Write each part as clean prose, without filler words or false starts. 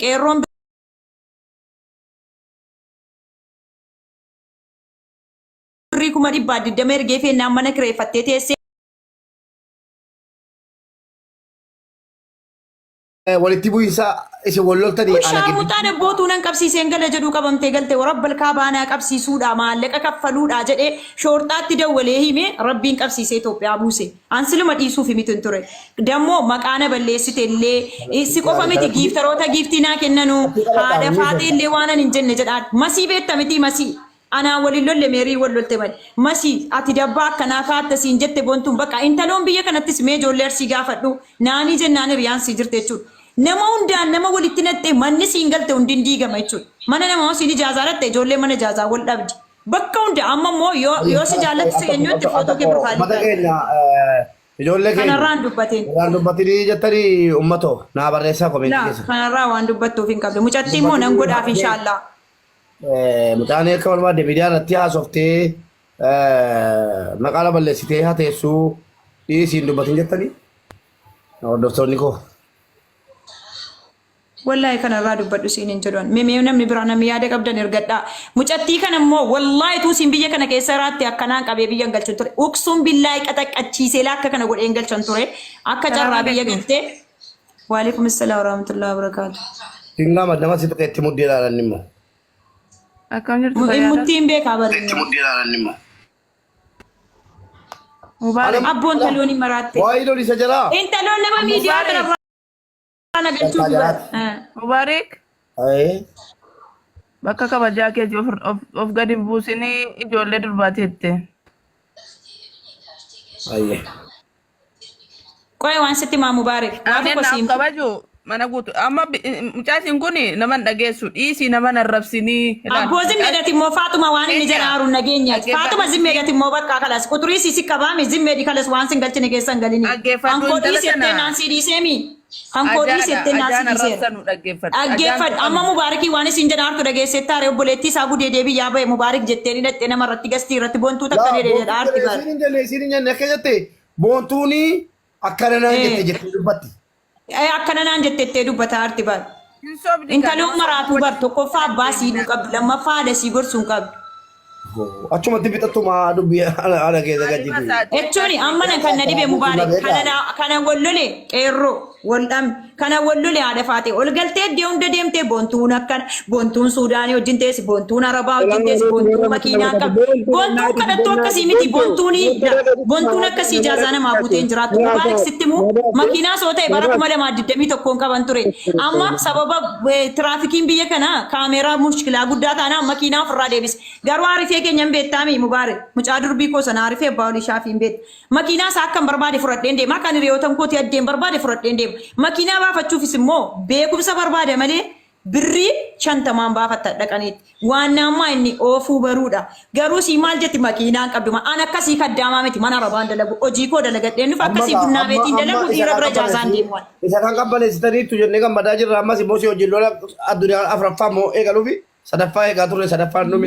qeerroon birrii 120 ergee feennaan mana kireeffattee teessee walitti bu'iinsa isin walloltanii Shaarmuxaan abbootuun qabsiiseen gala jedhu qabamtee galte warabbal kaabaanaa qabsiisuudha maallaqa kaffaluudha jedhee shoorxaatti dawwalee hime rabbiin qabsiisee Itoophiyaa buuse. Ansiluma dhiisuuf himitu hin ture. Dammoo maqaana balleessite illee si qofa miti giiftaroota giiftinaa kennanu haadha faatee illee waan hin jenne jedhaan masii beekta miti masii. Ana waliin lolle meerii wal lolte mali. Masii ati dabbaa akkanaa kaatta siin jette boontuun bakka intaloon biyya kanattis mee ijoollee arsii gaafadhu naanii jennaan hiriyaan sii jirte jechuudha. Nama hundaan nama walitti nattee manni siin galte hundiin diigama jechuudha. Mana nama siin ijaazaa latte ijoollee mana ijaazaa wal dhabdi. Bakka hunda amma immoo yoo si jaallatti si eenyutti footoo kee profaayilii. Ijoollee keenya kanarraan dubbateen. Waan dubbatanii jettanii uummatoo naa barreessaa komeetii keessa. Kanarraa waan dubbattuuf hin qabdu. Mucattii immoo nan godhaaf inshaallah. Mucaan akka barbaade miidiyaa irratti haasoftee maqaa balleessitee haa teessuu dhiisiin dubbatin jettanii hordoftoonni koo. Wallahi kanarraa dubbadhu siin hin jedhan. Mee namni biraa namni yaada qabdan ergadhaa. Mucattii kana immoo wallahi tuu siin biyya kana keessa raatti akkanaan qabee biyya galchan ture. Uksuun billaahi qaxaqqachiisee akka kana godheen galchan ture. Akka carraa biyya galtee. Waalaikum assalam wa rahmatullahi wa barakatuh. Hingaa madama si tuqee itti muddee ilaalan immoo. Akkam jirtu fayyaadha. Muttiin beekaa barinne. Itti muddee ilaalan immoo. Mubaarak. Abboon taloon hin maraatte. Waa idoon isa jalaa. Intaloon nama miidiyaa kana Mubarak. Bakka kabajaa kee of gadi buusinii ijoollee durbaati jette. Qoy waan sitti maa Mubarak. Naaf kabaju mana guutu. Amma mucaatiin kun nama dhageessu dhiisii nama narrabsinii. Abboo zimmeedhati immoo Faatuma waan inni jedhaaru nageenyaati. Faatuma zimmeedhati immoo bakka kalas. Kuturii sisi qabaame zimmeedhi kalas waan sin galchine keessan galini. Ankoo dhiisettee naansii dhiiseemi. Ankoo dhiisettee naansii dhiiseera. Dhaggeeffadhu. Amma Mubarakii waan isin jedhaartu dhageessetti haare obboleettii isaa gudee deebii yaa ba'e Mubarak jettee ni dhattee nama irratti gastii irratti boontuu takka ni jedhaarti bara. Isin hin jenne akka jette boontuuni akkana naan jette jettee dubbatti. Akkana naan jettettee dubbata arti bara. Intaloon maraatuu bar tokkoffaa abbaa siiduu qabdu lammaffaa haadha sii gorsuu qabdu. Achumatti bitattuma dubbii haala keessa gajjitu. Jechuun amma kan na dhibe Mubarak kana wallole qeerroo waldham kana wallole haadha faatee ol galtee iddoo hunda deemtee boontuun akkana boontuun Suudaanii wajjin teessi boontuun Arabaa wajjin teessi boontuun makiinaa qabdu boontuun kadhattoo akkasii miti boontuun akkasii ijaazaa namaa buuteen jiraattu Mubarak sitti immoo makiinaa soo ta'e bara 2021 qaban ture amma sababa tiraafikiin biyya kana kaameeraa mushkilaa guddaa taanaan makiinaa ofirraa deebise garuu arifee keenyan beektami Mubarak mucaa durbii koo sana arifee abbaa olii shaafiin beekta makiinaa isaa akkam barbaade fudhadheen deema kan hiriyootan kooti addeen barbaade fudhadheen deema makiinaa baafachuufis immoo beekumsa barbaade malee birrii 50 baafatta dhaqaniiti waan namaa inni oofuu baruudha garuu si maal jetti makiinaan qabdu an akkasii kaddaamaa miti mana Arabaan dalagu hojii koo dalagadheen nuuf akkasii bunnaa beetiin dalagu dhiira bira jaazaan deemuwan. Isa kan qabbaneessitaniitu jennee gammadaa jirra ammas immoo si hojii lola addunyaa afuraffaa immoo eegaluufi sadaffaa eegaa turre sadaffaa numi.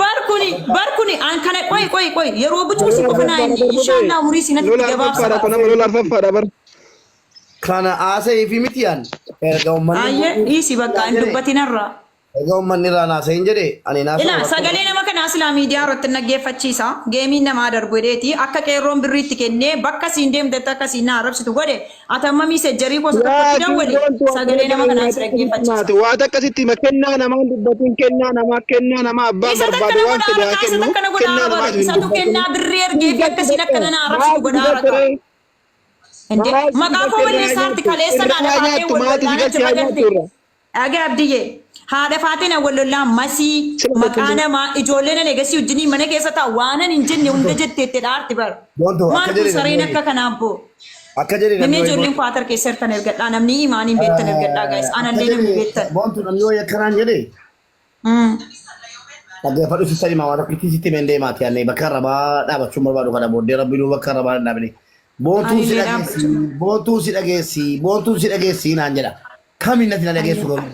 Barkuni an kana qoy yeroo bucuusi qofa naa inni inshaallaa umurii sinatti gabaabsa. Kana haasa'ee fi mitiyaan erga uummanni. Ayyee dhiisi bakka hin dubbatinarraa. Erga uummanni irraa haasa'e hin jedhee ani naasa'u. Ila sagalee nama kanaa silaa miidiyaa irratti naggeeffachiisa. Geemiin namaa darbu jedheeti akka qeerroon birriitti kennee bakka siin deemtetti akka siin na arrabsitu godhe atamma miisejjarii gosa tokkotti dawwale sagalee nama kanaa si naggeeffachiisa. Waa akkasitti kennaa namaa dubbatiin kennaa namaa abbaan barbaade waan fedhe haa kennu. Kennaa namaa isatu kennaa birrii ergee fi akkasiin akkana na arrabsitu godhaa rakka. Maqaa koo balleessaarti kaleessa naadha faatee wallollaan achi bagalte. Dhagaa abdiyyee haadha faatee wallollaan masii maqaa namaa ijoolleen eegasii wajjinii mana keessa taa'u waanan hin jenne hunda jetteetti dhaarti bara. Maal kun sareen akka kanaan boo. Akka jedhe namni ijoolleen kwaatar keessa hirtan ergadhaa namni imaaniin beektan ergadhaa gaa'is anallee namni beektan. Boontu namni yoo yakkanaan jedhee. Dhaggeeffadhu sitti himaa waan akka sitti mendee maatii annee bakka rabaa dhaabachuun barbaadu kana booddee rabbiinuu bakka rabaa hin dhaabne. Boontuu si dhageessi naan jedha. Kamiin natti na dhageessu garuu.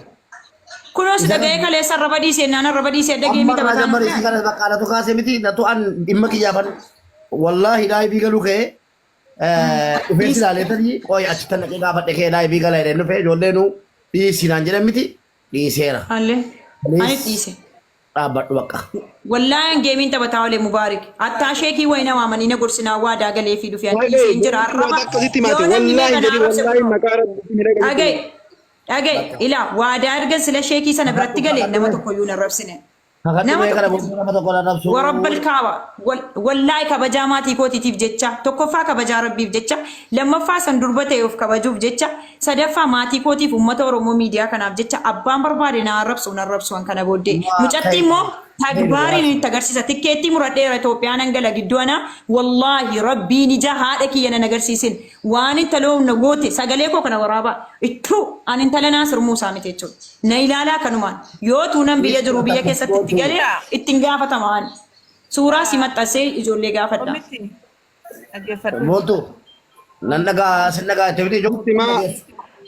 Kunoo si dhaga'ee kaleessa arraba dhiisee naan arraba dhiisee dhagee miti taphataan. Amma barreessi kana baqqaalatu kaasee miti natu an dhimma kiyyaafan wallaahi daa'ibii galuu ka'ee dhufeensi ilaalee tanii qooyi achi tan dhaqee gaafadhe ka'ee daa'ibii galaa jedhee dhufee ijoollee nu dhiyeessi naan jedhan miti dhiiseera. Allee. Please. Ani dhiise. Dhaabbadhu bakka. Wallahi geemiin taphataa olee Mubaarik. Attaa sheekii wayina waamanii na gorsinaa waa daagalee fi dhufee ani dhiisee hin jira arraba. Yoo namni meeqa naa arrabse dhagee. Dhagee ilaa waadaa erga sila sheekii sana biratti galee nama tokkoyyuu na arrabsine. ورب الكعبة والله كبجا ماتي كوتي تيف جتة تكفى كبجا ربي بجتة لما فاسن دربته يوف كبجوف جتة سدفع ماتي كوتي في أمته ورمو ميديا كان أبجتة أبان بربارنا الرب سوان كان بودي مجتي مو تكباري نتجرسي تكيتي مرادة رتوبيانا نجلا جدوانا والله ربي نجا هذا كي أنا نجرسيسين واني تلو نقوتي سجليكو كنا ورابا إتو أنا انتلنا سر موسى متيجو نيلالا كنومان يوتونم بيا جروبيا كيسة تتجلي اتنجافة تمان سورة سمت أسي إجولي جافة موتو ننجا سنجا تبدي جو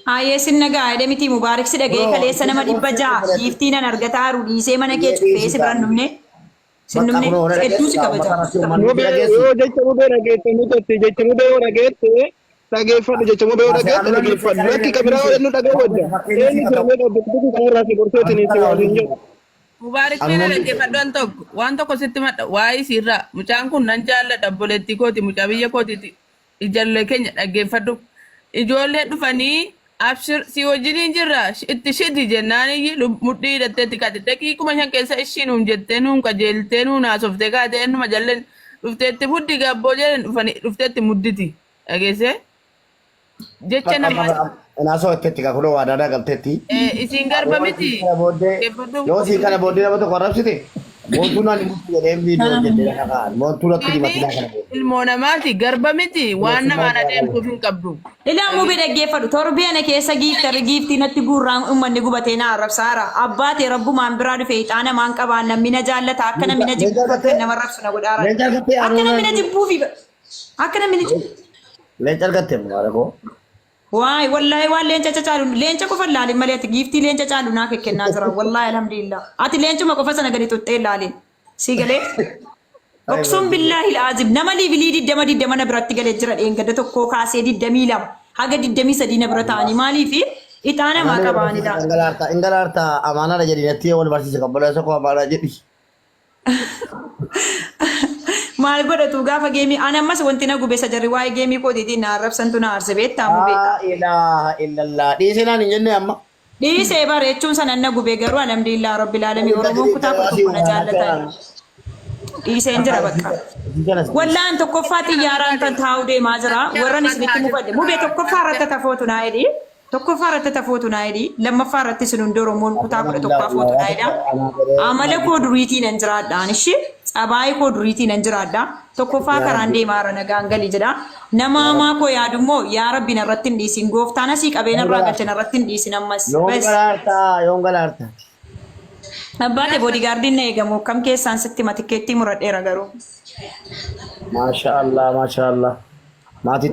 آيه سنجا هذا متي مبارك سيدا جاي خليه سنة ما دبجا يفتينا نرجع رودي سه mana كيش فيس بران نمنه سنمنه إدوس كبجا mube yo jecha mube ragete mutatti jecha mube yo ragete dhaggeeffadhu jecha mube yoo dhaggeeffadhu dhaggeeffadhu lakki kabiraa yoo nu dhaggeeffadhu eenyu firamee dhaggeeffadhu kan irraa si gorseetiin itti waliin jedhu. Mubaarik mee dhaggeeffadhu waan tokko sitti madha waa'ee sirraa mucaan kun nan jaalladha obboleettii kooti mucaa biyya kootiiti ijoollee keenya dhaggeeffadhu ijoollee dhufanii abshir si wajjiniin jirra itti shidi jennaaniyyi mudhii hidhatteetti kaate daqiiquma shan keessa ishiin nuun jettee nuun qajeeltee nuun haasoftee kaatee ennuma jalleen dhufteetti muddi gabboo jedhan dhufanii dhufteetti mudditi dhageesse jecha namaa naasoo itteetti ka kunoo waadaadhaa galteetti. Isiin garba miti. Yoo si kana booddee nama tokko arrabsite moontuu naan mutti jedhee viidiyoo jedhee dhagaan moontuu natti dimatinaa kana booddee. Ilmoo namaati garba miti waan namaan adeemtuuf hin qabdu. Ilaa mubi dhaggeeffadhu torbiina keessa giiftii natti guurraan uummanni gubatee na arrabsaara abbaatee rabbumaan biraa dhufe ixaana maan qabaan namni na jaallata akka namni na jibbuu akka nama arrabsu na godhaara akka namni na jibbuufi akka namni na jibbu. Leenca argatte mubaarakoo. Waay wallahi waan leenca cacaalu leenca qofa ilaalin malee ati giiftii leenca caalu naa kennaa jira wallahi alhamdulillah ati leencuma qofa sana gadi tuttee ilaalin si galee Oksum billahi alazim nama liivilii diddama na biratti galee jira dheengada tokkoo kaasee 22 haga 23 na bira ta'anii maaliifi ixaana maa qabaanidha. Ingalaarta amaanaadha jedhanii wal barsiise qabbalaa koo amaanaa jedhi. Maal godhatu gaafa geemii ani ammas wanti na gube sajarri waa'ee geemii kootiitiin na arrabsantu na arse beektaa mubee. Ilaaha illallah dhiisee naan hin jenne amma. Dhiisee bareechuun sana na gube garuu alhamdulillah rabbil alamin oromoon kutaa tokko na jaallatan. Dhiisee hin jira bakka. Wallaan tokkoffaa xiyyaaraan kan taa'u deemaa jira warran isinitti mufadde mubee tokkoffaa irratti tafootu naa jedhi. Tokkoffaa irratti tafootu naa jedhi lammaffaa irratti sun hundi oromoon kutaa 11 footu naa jedha. Amala koo duriitiin hin jiraadhaan ishee. Abaayii koo duriitiin hin jiraadha. Tokkoffaa karaan deemaara nagaan galii jedha. Nama hamaa koo yaadummoo yaa rabbi narratti hin dhiisin gooftaan asii qabeenya irraa galche narratti hin dhiisin ammas. Yoon galaarta. Abbaate boodigaardiin na eegamu kam keessaan sitti matikkeettii muradheera garuu. Maashaallah maashaallah.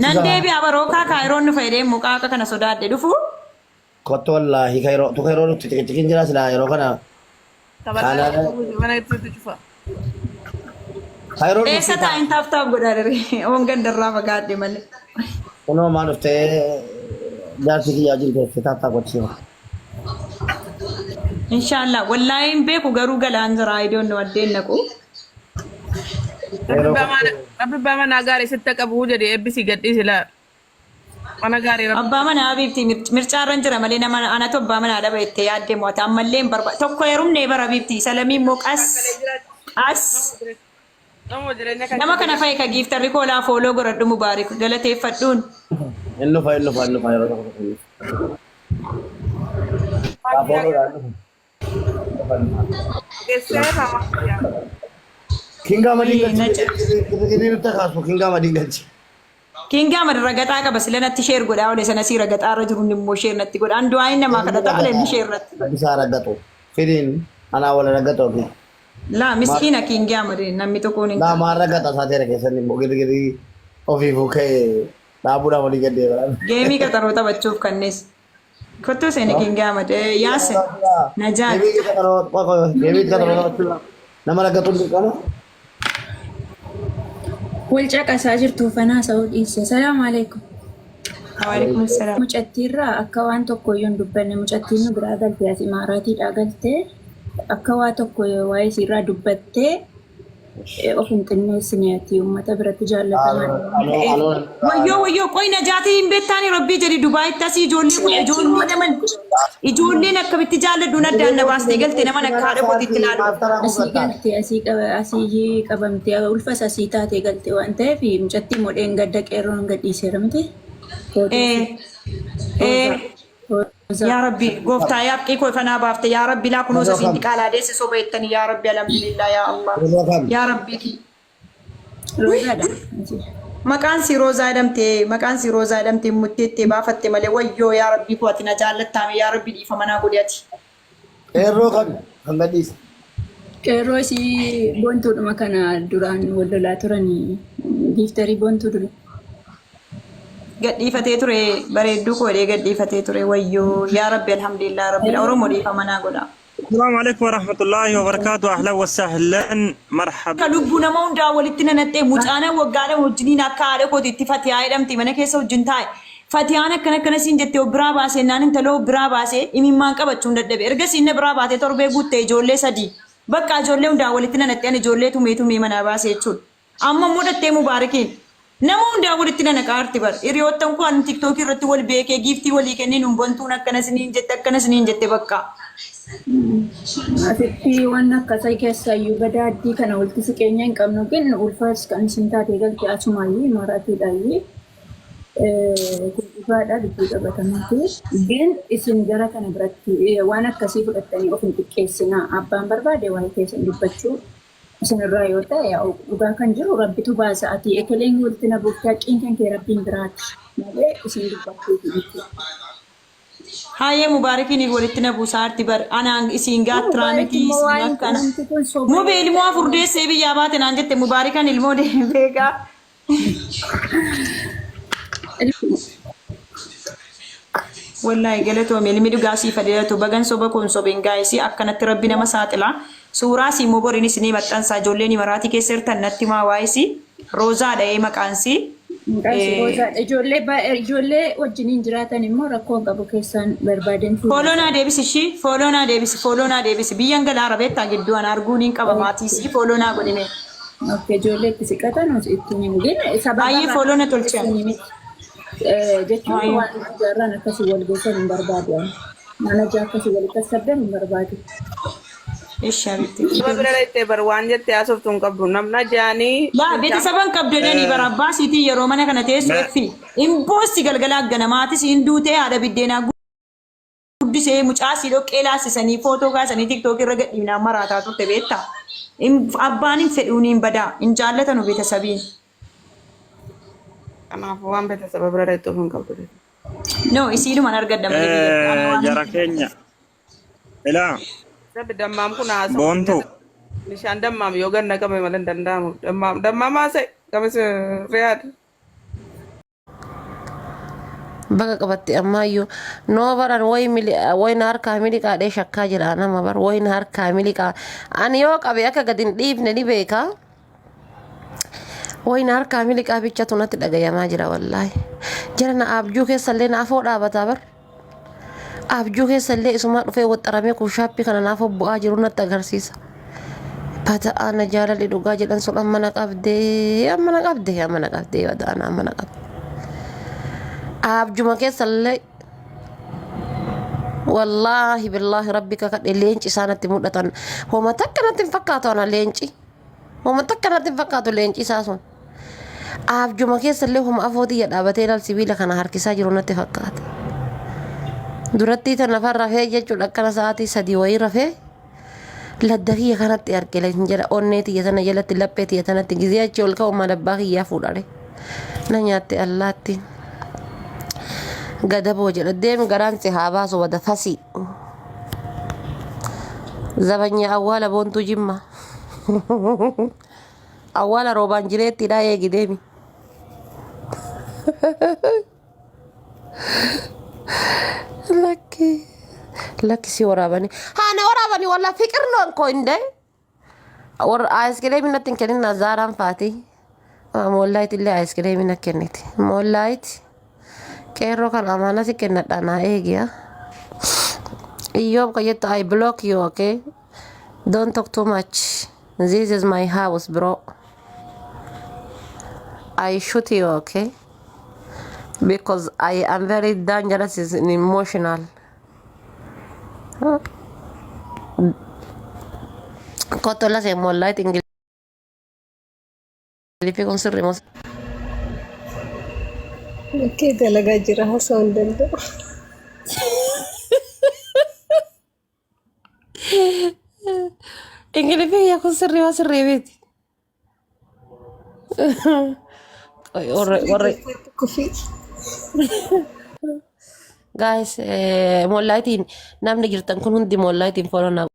Nan deebi'a barookaa kaayiroon nu fayyadee mukaa akka kana sodaadde dhufu. Kottu wallaahi kaayiroo tu kaayiroo nuti xixiqqin jira silaa yeroo kana. Mana itti cufa. Eessa taa'in taaf godhaa daree oon gandarraa fagaadhe malee. Kunoo maal dhuftee jaarsi kiyyaa jirte taaf gochima. Inshallah wallaahi hin beeku garuu galaan jira idoon nu addeen naqu. Rabbi mana gaarii sitti qabu jedhee eebbisii gadhiisi laa. Mana gaarii rabbi. Abbaa mana Habiibti mircaarran jira malee nama anatu abbaa mana adaba itti yaadde mo'ata ammallee hin barbaadu. Tokko heerumne bara Habiibti salamii immoo as. Nama kana fa'i ka giiftarri koolaa fooloo godhadhu mubaarik galateeffadhuun. Inni fa'i yeroo tokko. Kinga madin galchi. Kinga mad ragataa qaba sila natti sheer godhaa olee sana si ragataa irra jiru immoo sheer natti godha andu ayin namaa kadhataa olee inni sheer natti godha. Bisa ragato fidin anaa wala ragato fi. Laa miskiina kinga mad namni tokkoon hin. Laa maa ragata saateera keessatti immoo gidi ofii fuukee dhaabuudhaan walii gaddee bara. Geemii qaxaroo taphachuuf kannees. Kottu seeni kinga mad yaase najaat. Geemii qaxaroo nama ragatu dirqama. Walcaqasaa jirtu fanaa sa'uu dhiise. Salaamu alaikum. وعليكم السلام. Mucattiirraa akka waan tokko yoo hin dubbanne mucattiin nu biraa galtee as Imaaraatiidhaa galtee akka waa tokko waa'ee isiirraa dubbattee of hin xinneessineeti uummata biratti jaallatamaa. ወዮ ቆይ ነጃቲ ኢምቤታኒ ረቢ ጀዲ ዱባይ ታሲ ጆሊ ጆሊ ወደመን ኢጆሊን አከብት ጃለዱ ነዳነ ባስቲ ገልቴ ነማን አካደ ኮት ይትላሉ asii qabamtee ulfas asii taatee galtee waan ta'eef mucattii modheen gadda qeerroon gadhiisee ramte. يا ربي قفتا يا بقي كوي فنا بافت يا ربي لا كنوز سيدي قال هذا سوبيتني يا ربي الحمد لله يا الله يا ربي كي مكان سي روزا دمتي متتي بافت ملي ويو يا ربي كوتنا جالت تامي يا ربي دي فمنا غودياتي Qeerroo kan gadhiisa. Qeerroo isii boontuudhuma kana duraan wallolaa turanii giiftarii boontuu dure. gadhiifatee ture bareedduu koodhee gadhiifatee ture wayyoo yaa rabbi alhamdulillah rabbi oromoo dhiifamanaa godha. السلام عليكم ورحمة الله وبركاته أهلا وسهلا مرحبا. كلبو نمو دا ولتنا نتة مجانا وقاله وجنين أكاله كود اتفاقيا إدم تيمنا كيسو جنتاي فاتيانا كنا سين برا باسه نانن تلو برا باسه إمي مانكا بچون دب إرجع سين برا باسه تربي بوته جولة سدي بقى جولة دا ولتنا نتة أنا جولة تومي منا باسه چود أما مودا تي مباركين نمو دا ولتنا نكارتي بر إريوتام كو أن تيك توكي رتول بيكي جيفتي ولي كني نبنتونا كنا سنين جت بقى Asitti waan akkasii keessaayyuu gadaaddii kana walitti siqeenya hin qabnu kennu ulfaas kan isin taatee galtee asumaayyuu Imaaraatiidhaayyuu kun dhugaadha dubbii qabatamaati. ግን isin gara kana biratti waan akkasii fudhattanii of hin xiqqeessinaa. Abbaan barbaade waa'ee keessan dubbachuu isinirraa yoo ta'e dhugaa kan jiru rabbitu baasa. Ati ekeleen walitti na buuftee haqqiin kan kee rabbiin biraati malee isin dubbachuuti jechuudha. هاي مباركين ولتنا بوسارتي بر أنا إسينغا ترامتي إسينغا مو بيلمو أفردي سبي يابات نانجت مباركان المو ده بيجا والله قالت وميلمي دو غاسي فديتو بغان صوبا كون صوبين غايسي أكنت ربنا مساتلا سورة سي مبوريني سني بطان ساجوليني مراتي كسر تنتي ما وايسي روزا ده مكانسي ijoollee wajjiniin jiraatan immoo rakkoo qabu keessan barbaadan fooloonaa deebisi biyyan galaa rabeettaa gidduun arguun hin qaba maatii si fooloonaa godhine ijoollee itti siqatan ittiin hin gine baay'ee fooloona tolchan jechuun waan ijaarraan akkasii wal geessan hin barbaadu manajaa akkasii wal qassabdan hin barbaadu. ايش حبيبتي ببرر اعتبر وان جت اسفتون قبل نمنا جاني لا بيت سبن قبدني برباسي تي يرومنا كانت في امبوسي غلغلا غنماتي سيندوتي هذا بدينا غدي سي مچاسي لو قلاس سني فوتو کا سني تيك توك رغدينا مراتا تو تبيتا ام اباني فدوني بدا ان جالتنو بيت سبين انا فوان بيت سبب ببرر اعتبر قبل نو يسيلو من ارغدم جرا كينيا لا دمام كنا بونتو نشان دمام يوغن نكمل مالن دمام ماسه كمس رياض baga qabatti ammayyuu noo baran wayna harkaa miliqaadhee shakkaa jira nama bar wayna harkaa miliqaa ani yoo qabe akka gadin dhiifne ni beeka wayna harkaa miliqaa bichatu natti dhagayamaa jira wallaahi jarana abjuu keessallee naafoo dhaabataa bar abjuu keessallee isuma dhufee waxxaramee kushaappii kana naafoo bu'aa jiru natti agarsiisa bata ana jaalalli dhugaa jedhan sun amma na qabdee bata ana amma na qabdee abjuma keessallee wallaahi billaahi rabbika kadhe leenci isaanatti mudhatan homa takka natti hin fakkaatu ana leenci homa takka natti hin fakkaatu leenci isaa sun abjuma keessallee homa afootii dhaabatee ilal sibiila kana harkisaa jiru natti fakkaata duratti tan lafan rafee jechuudha akkana sa'aatii 3 wayii rafee laddakiyya kanatti argile jira onnee tiyya tana jalatti laphee tiyya tanatti gizee achi ol ka'u madabbaa kiyyaa fuudhare na nyaatte allaatti gadaboo jedha deemi garaan si haa baasu wada fasii zabanya awwaala boontuu jimma awwaala roobaan jireettiidhaa eegi deemi laki si waraabani haana waraabani walla fiqirnoon ko inde war aiskreemi nattin kenninna zaaraan faati mollaayit illee aiskreemi na kenniti mollaayit Qeerroo kan amaanasi kennadha naa eegi haa. Iyyoob ka jettu I block you, okay? Don't talk too much. This is my house, bro. I shoot you, okay? Because I am very dangerous and emotional. Kotola se molla et ingilifi kun sirrimus. Oke, dalagaa jira haasa'uu hin danda'u. Ingilifi ya kun sirriibiti. Kufi. Guys, mollaatiin namni jirtan kun hundi mollaatiin follow na